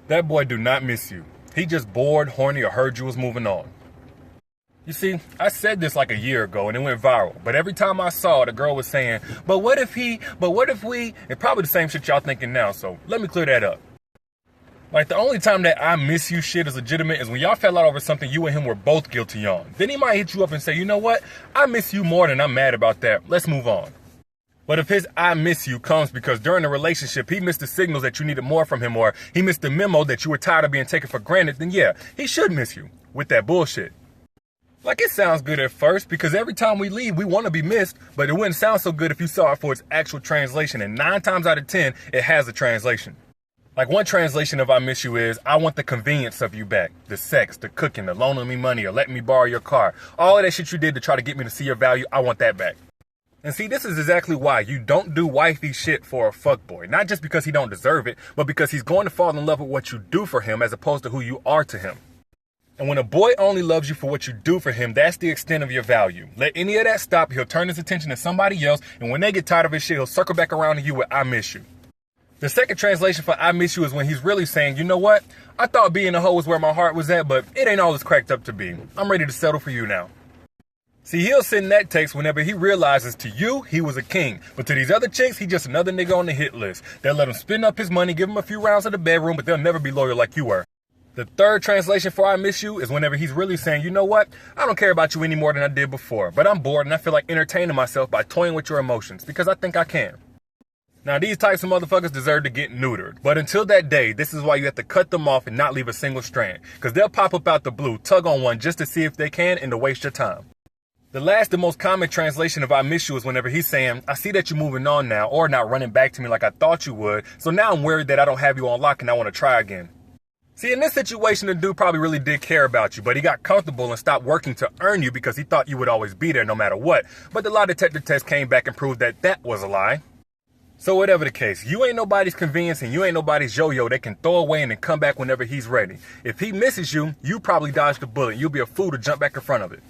That boy do not miss you. He just bored, horny, or heard you was moving on. You see, I said this like a year ago and it went viral, but every time I saw it, a girl was saying, but what if we, and probably the same shit y'all thinking now, so let me clear that up. Like, the only time that I miss you shit is legitimate is when y'all fell out over something you and him were both guilty on. Then he might hit you up and say, you know what, I miss you more than I'm mad about that, let's move on. But if his I miss you comes because during the relationship he missed the signals that you needed more from him, or he missed the memo that you were tired of being taken for granted, then yeah, he should miss you with that bullshit. Like, it sounds good at first because every time we leave, we want to be missed, but it wouldn't sound so good if you saw it for its actual translation, and 9 times out of 10, it has a translation. Like, one translation of I miss you is, I want the convenience of you back. The sex, the cooking, the loaning me money, or letting me borrow your car. All of that shit you did to try to get me to see your value, I want that back. And see, this is exactly why you don't do wifey shit for a fuckboy. Not just because he don't deserve it, but because he's going to fall in love with what you do for him as opposed to who you are to him. And when a boy only loves you for what you do for him, that's the extent of your value. Let any of that stop, he'll turn his attention to somebody else, and when they get tired of his shit, he'll circle back around to you with I miss you. The second translation for I miss you is when he's really saying, you know what, I thought being a hoe was where my heart was at, but it ain't all it's cracked up to be. I'm ready to settle for you now. See, he'll send that text whenever he realizes to you, he was a king. But to these other chicks, he just another nigga on the hit list. They'll let him spend up his money, give him a few rounds of the bedroom, but they'll never be loyal like you were. The third translation for I miss you is whenever he's really saying, you know what, I don't care about you any more than I did before, but I'm bored and I feel like entertaining myself by toying with your emotions because I think I can. Now, these types of motherfuckers deserve to get neutered, but until that day, this is why you have to cut them off and not leave a single strand, because they'll pop up out the blue, tug on one just to see if they can and to waste your time. The last and most common translation of I miss you is whenever he's saying, I see that you're moving on now or not running back to me like I thought you would, so now I'm worried that I don't have you on lock and I want to try again. See, in this situation, the dude probably really did care about you, but he got comfortable and stopped working to earn you because he thought you would always be there no matter what. But the lie detector test came back and proved that that was a lie. So whatever the case, you ain't nobody's convenience and you ain't nobody's yo-yo they can throw away and then come back whenever he's ready. If he misses you, you probably dodged the bullet. You'll be a fool to jump back in front of it.